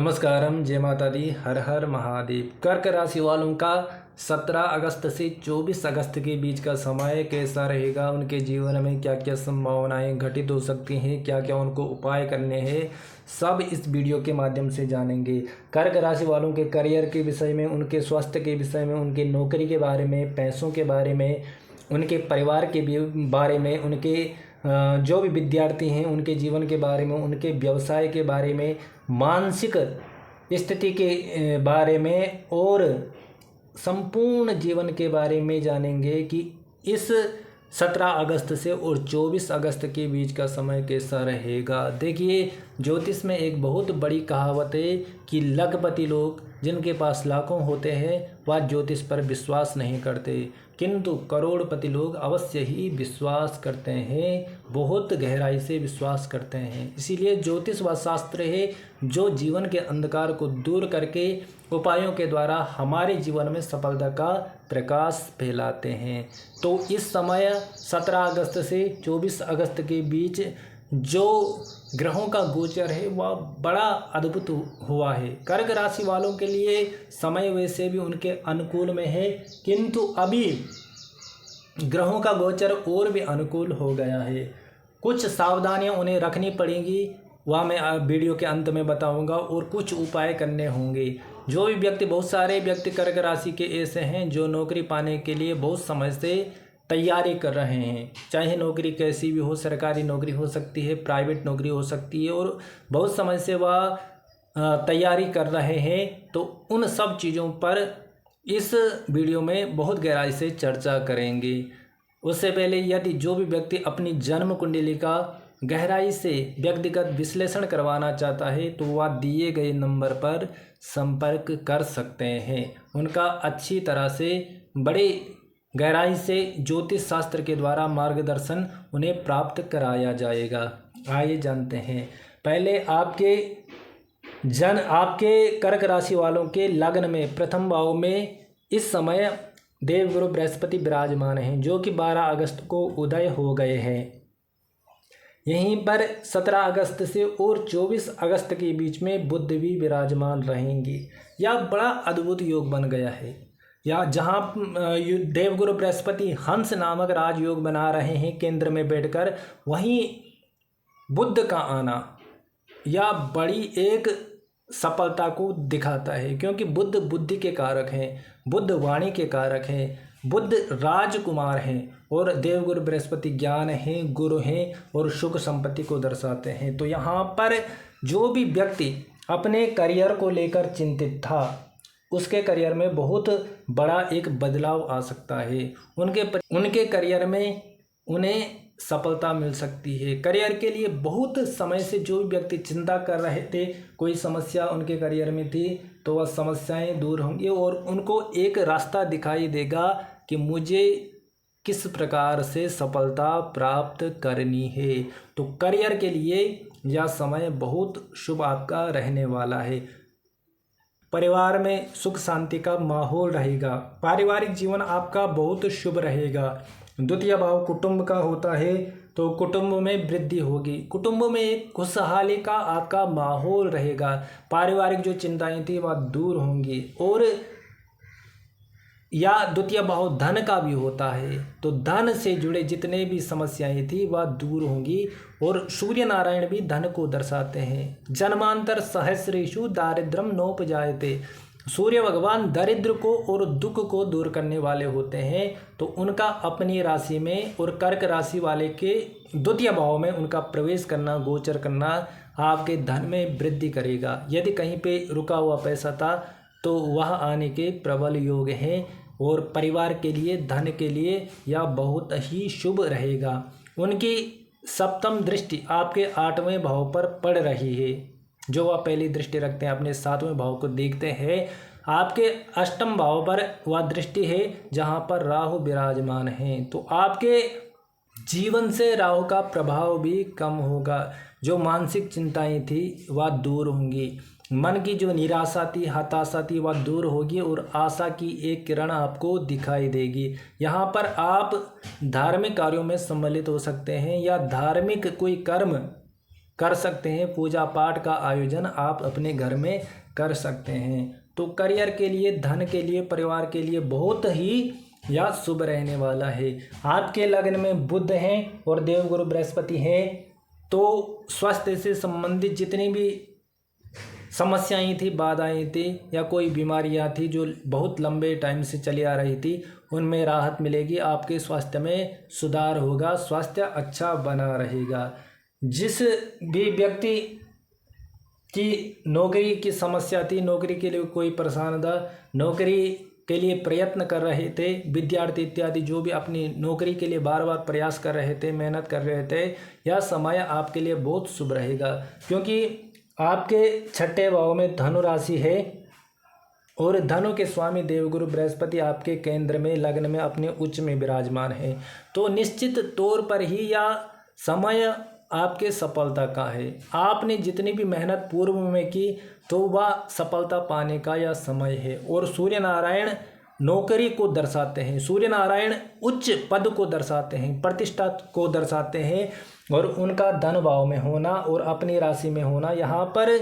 नमस्कारम, जय माता दी, हर हर महादेव। कर्क राशि वालों का 17 अगस्त से 24 अगस्त के बीच का समय कैसा रहेगा, उनके जीवन में क्या क्या संभावनाएं घटित हो सकती हैं, क्या क्या उनको उपाय करने हैं, सब इस वीडियो के माध्यम से जानेंगे। कर्क राशि वालों के करियर के विषय में, उनके स्वास्थ्य के विषय में, उनके नौकरी के बारे में, पैसों के बारे में, उनके परिवार के बारे में, उनके जो भी विद्यार्थी हैं उनके जीवन के बारे में, उनके व्यवसाय के बारे में, मानसिक स्थिति के बारे में और संपूर्ण जीवन के बारे में जानेंगे कि इस 17 अगस्त से और 24 अगस्त के बीच का समय कैसा रहेगा। देखिए, ज्योतिष में एक बहुत बड़ी कहावत है कि लखपति लोग जिनके पास लाखों होते हैं वह ज्योतिष पर विश्वास नहीं करते, किंतु करोड़पति लोग अवश्य ही विश्वास करते हैं, बहुत गहराई से विश्वास करते हैं। इसीलिए ज्योतिष वह शास्त्र है जो जीवन के अंधकार को दूर करके उपायों के द्वारा हमारे जीवन में सफलता का प्रकाश फैलाते हैं। तो इस समय 17 अगस्त से 24 अगस्त के बीच जो ग्रहों का गोचर है वह बड़ा अद्भुत हुआ है। कर्क राशि वालों के लिए समय वैसे भी उनके अनुकूल में है, किंतु अभी ग्रहों का गोचर और भी अनुकूल हो गया है। कुछ सावधानियां उन्हें रखनी पड़ेंगी, वह मैं वीडियो के अंत में बताऊंगा, और कुछ उपाय करने होंगे। जो भी व्यक्ति, बहुत सारे व्यक्ति कर्क राशि के ऐसे हैं जो नौकरी पाने के लिए बहुत समय से तैयारी कर रहे हैं, चाहे नौकरी कैसी भी हो, सरकारी नौकरी हो सकती है, प्राइवेट नौकरी हो सकती है, और बहुत समय से वह तैयारी कर रहे हैं। तो उन सब चीज़ों पर इस वीडियो में बहुत गहराई से चर्चा करेंगे। उससे पहले यदि जो भी व्यक्ति अपनी जन्म कुंडली का गहराई से व्यक्तिगत विश्लेषण करवाना चाहता है तो वह दिए गए नंबर पर संपर्क कर सकते हैं। उनका अच्छी तरह से बड़े गहराई से ज्योतिष शास्त्र के द्वारा मार्गदर्शन उन्हें प्राप्त कराया जाएगा। आइए जानते हैं। पहले आपके कर्क राशि वालों के लग्न में प्रथम भाव में इस समय देवगुरु बृहस्पति विराजमान हैं, जो कि 12 अगस्त को उदय हो गए हैं। यहीं पर 17 अगस्त से और 24 अगस्त के बीच में बुध भी विराजमान रहेंगे। यह बड़ा अद्भुत योग बन गया है। या जहाँ देवगुरु बृहस्पति हंस नामक राजयोग बना रहे हैं केंद्र में बैठकर, वहीं बुध का आना या बड़ी एक सफलता को दिखाता है, क्योंकि बुध बुद्धि के कारक हैं, बुध वाणी के कारक हैं, बुध राजकुमार हैं, और देवगुरु बृहस्पति ज्ञान हैं, गुरु हैं और सुख संपत्ति को दर्शाते हैं। तो यहाँ पर जो भी व्यक्ति अपने करियर को लेकर चिंतित था, उसके करियर में बहुत बड़ा एक बदलाव आ सकता है। उनके करियर में उन्हें सफलता मिल सकती है। करियर के लिए बहुत समय से जो भी व्यक्ति चिंता कर रहे थे, कोई समस्या उनके करियर में थी, तो वह समस्याएं दूर होंगी और उनको एक रास्ता दिखाई देगा कि मुझे किस प्रकार से सफलता प्राप्त करनी है। तो करियर के लिए यह समय बहुत शुभ आपका रहने वाला है। परिवार में सुख शांति का माहौल रहेगा। पारिवारिक जीवन आपका बहुत शुभ रहेगा। द्वितीय भाव कुटुंब का होता है, तो कुटुंब में वृद्धि होगी। कुटुंब में एक खुशहाली का आपका माहौल रहेगा। पारिवारिक जो चिंताएं थी वह दूर होंगी। और या द्वितीय भाव धन का भी होता है, तो धन से जुड़े जितने भी समस्याएं थी वह दूर होंगी। और सूर्य नारायण भी धन को दर्शाते हैं। जन्मांतर सहस्रेषु दारिद्र्यम नोपजायते। सूर्य भगवान दरिद्र को और दुख को दूर करने वाले होते हैं। तो उनका अपनी राशि में और कर्क राशि वाले के द्वितीय भाव में उनका प्रवेश करना, गोचर करना आपके धन में वृद्धि करेगा। यदि कहीं पे रुका हुआ पैसा था तो वह आने के प्रबल योग हैं। और परिवार के लिए, धन के लिए यह बहुत ही शुभ रहेगा। उनकी सप्तम दृष्टि आपके 8वें भाव पर पड़ रही है। जो वह पहली दृष्टि रखते हैं अपने 7वें भाव को देखते हैं। आपके 8म भाव पर वह दृष्टि है जहाँ पर राहु विराजमान हैं। तो आपके जीवन से राहु का प्रभाव भी कम होगा। जो मानसिक चिंताएं थी वह दूर होंगी। मन की जो निराशा थी, हताशा थी, वह दूर होगी और आशा की एक किरण आपको दिखाई देगी। यहाँ पर आप धार्मिक कार्यों में सम्मिलित हो सकते हैं या धार्मिक कोई कर्म कर सकते हैं, पूजा पाठ का आयोजन आप अपने घर में कर सकते हैं। तो करियर के लिए, धन के लिए, परिवार के लिए बहुत ही यह शुभ रहने वाला है। आपके लग्न में बुध हैं और देवगुरु बृहस्पति हैं, तो स्वास्थ्य से संबंधित जितनी भी समस्याएं थी, बाधाएं थी या कोई बीमारियां थी जो बहुत लंबे टाइम से चली आ रही थी, उनमें राहत मिलेगी। आपके स्वास्थ्य में सुधार होगा, स्वास्थ्य अच्छा बना रहेगा। जिस भी व्यक्ति की नौकरी की समस्या थी, नौकरी के लिए कोई परेशान था, नौकरी के लिए प्रयत्न कर रहे थे, विद्यार्थी इत्यादि जो भी अपनी नौकरी के लिए बार बार प्रयास कर रहे थे, मेहनत कर रहे थे, यह समय आपके लिए बहुत शुभ रहेगा। क्योंकि आपके छठे भाव में धनु राशि है और धनु के स्वामी देवगुरु बृहस्पति आपके केंद्र में, लग्न में, अपने उच्च में विराजमान है। तो निश्चित तौर पर ही यह समय आपके सफलता का है। आपने जितनी भी मेहनत पूर्व में की तो वह सफलता पाने का यह समय है। और सूर्य नारायण नौकरी को दर्शाते हैं, सूर्य नारायण उच्च पद को दर्शाते हैं, प्रतिष्ठा को दर्शाते हैं, और उनका धन भाव में होना और अपनी राशि में होना, यहाँ पर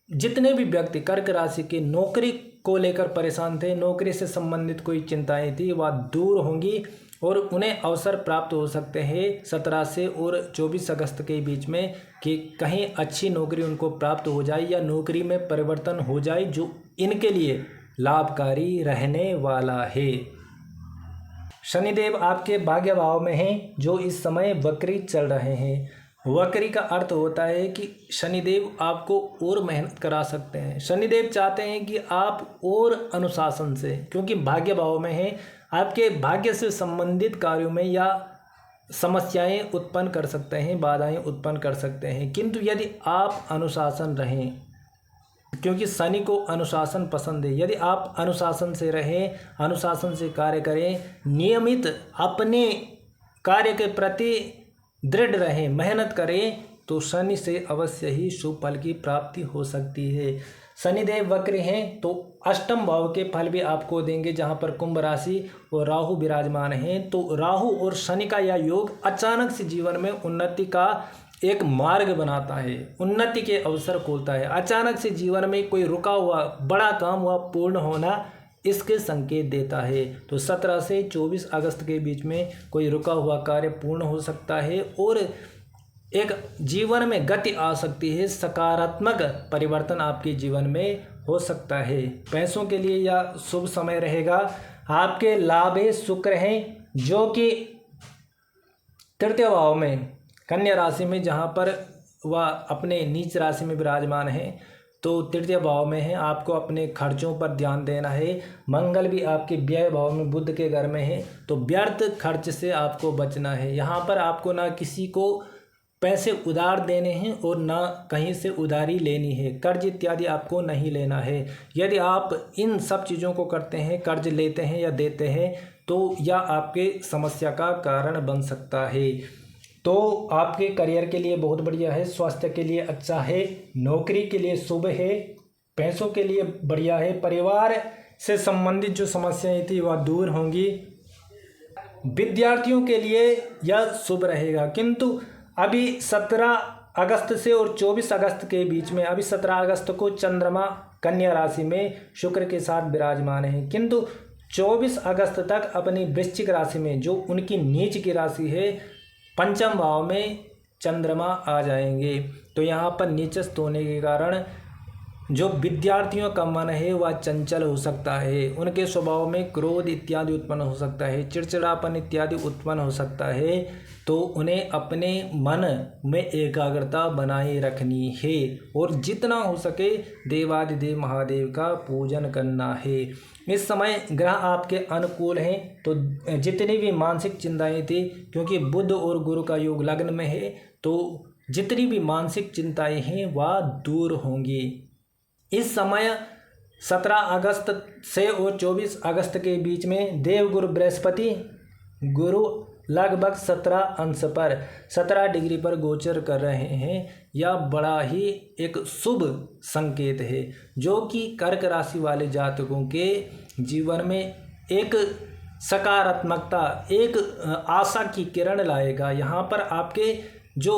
जितने भी व्यक्ति कर्क राशि के नौकरी को लेकर परेशान थे, नौकरी से संबंधित कोई चिंताएं थी, वह दूर होंगी और उन्हें अवसर प्राप्त हो सकते हैं 17 से और 24 अगस्त के बीच में कि कहीं अच्छी नौकरी उनको प्राप्त हो जाए या नौकरी में परिवर्तन हो जाए जो इनके लिए लाभकारी रहने वाला है। शनिदेव आपके भाग्य भाव में हैं जो इस समय वक्री चल रहे हैं। वक्री का अर्थ होता है कि शनिदेव आपको और मेहनत करा सकते हैं। शनिदेव चाहते हैं कि आप और अनुशासन से, क्योंकि भाग्य भाव में हैं, आपके भाग्य से संबंधित कार्यों में या समस्याएं उत्पन्न कर सकते हैं, बाधाएं उत्पन्न कर सकते हैं। किंतु यदि आप अनुशासन रहें, क्योंकि शनि को अनुशासन पसंद है, यदि आप अनुशासन से रहें, अनुशासन से कार्य करें, नियमित अपने कार्य के प्रति दृढ़ रहें, मेहनत करें, तो शनि से अवश्य ही शुभ फल की प्राप्ति हो सकती है। शनिदेव वक्र हैं तो अष्टम भाव के फल भी आपको देंगे, जहां पर कुंभ राशि और राहु विराजमान हैं। तो राहु और शनि का यह योग अचानक से जीवन में उन्नति का एक मार्ग बनाता है, उन्नति के अवसर खोलता है। अचानक से जीवन में कोई रुका हुआ बड़ा काम हुआ पूर्ण होना, इसके संकेत देता है। तो 17 से 24 अगस्त के बीच में कोई रुका हुआ कार्य पूर्ण हो सकता है और एक जीवन में गति आ सकती है, सकारात्मक परिवर्तन आपके जीवन में हो सकता है। पैसों के लिए यह शुभ समय रहेगा। आपके लाभ शुक्र हैं जो कि तृतीय भाव में कन्या राशि में, जहां पर वह अपने नीच राशि में विराजमान है, तो तृतीय भाव में है। आपको अपने खर्चों पर ध्यान देना है। मंगल भी आपके व्यय भाव में बुध के घर में है, तो व्यर्थ खर्च से आपको बचना है। यहाँ पर आपको ना किसी को पैसे उधार देने हैं और ना कहीं से उधारी लेनी है। कर्ज इत्यादि आपको नहीं लेना है। यदि आप इन सब चीज़ों को करते हैं, कर्ज लेते हैं या देते हैं, तो यह आपके समस्या का कारण बन सकता है। तो आपके करियर के लिए बहुत बढ़िया है, स्वास्थ्य के लिए अच्छा है, नौकरी के लिए शुभ है, पैसों के लिए बढ़िया है, परिवार से संबंधित जो समस्याएं थी वह दूर होंगी। विद्यार्थियों के लिए यह शुभ रहेगा। किंतु अभी 17 अगस्त से और 24 अगस्त के बीच में, अभी 17 अगस्त को चंद्रमा कन्या राशि में शुक्र के साथ विराजमान है, किंतु 24 अगस्त तक अपनी वृश्चिक राशि में, जो उनकी नीच की राशि है, पंचम भाव में चंद्रमा आ जाएंगे। तो यहाँ पर नीचस्थ होने के कारण जो विद्यार्थियों का मन है वह चंचल हो सकता है, उनके स्वभाव में क्रोध इत्यादि उत्पन्न हो सकता है, चिड़चिड़ापन इत्यादि उत्पन्न हो सकता है। तो उन्हें अपने मन में एकाग्रता बनाए रखनी है और जितना हो सके देवादिदेव महादेव का पूजन करना है। इस समय ग्रह आपके अनुकूल हैं, तो जितनी भी मानसिक चिंताएं थी, क्योंकि बुध और गुरु का योग लग्न में है, तो जितनी भी मानसिक चिंताएं हैं वह दूर होंगी। इस समय 17 अगस्त से और 24 अगस्त के बीच में देवगुरु बृहस्पति गुरु लगभग 17 अंश पर 17 डिग्री पर गोचर कर रहे हैं। यह बड़ा ही एक शुभ संकेत है, जो कि कर्क राशि वाले जातकों के जीवन में एक सकारात्मकता, एक आशा की किरण लाएगा। यहाँ पर आपके जो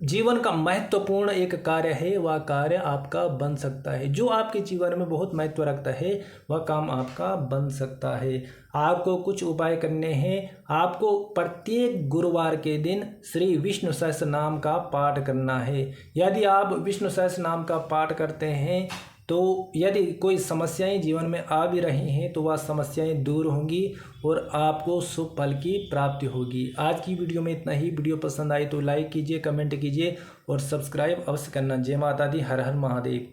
जीवन का महत्वपूर्ण एक कार्य है, वह कार्य आपका बन सकता है। जो आपके जीवन में बहुत महत्व रखता है वह काम आपका बन सकता है। आपको कुछ उपाय करने हैं। आपको प्रत्येक गुरुवार के दिन श्री विष्णु सहस्त्र नाम का पाठ करना है। यदि आप विष्णु सहस्त्र नाम का पाठ करते हैं तो यदि कोई समस्याएं जीवन में आ भी रही हैं तो वह समस्याएं दूर होंगी और आपको शुभ फल की प्राप्ति होगी। आज की वीडियो में इतना ही। वीडियो पसंद आई तो लाइक कीजिए, कमेंट कीजिए और सब्सक्राइब अवश्य करना। जय माता दी, हर हर महादेव।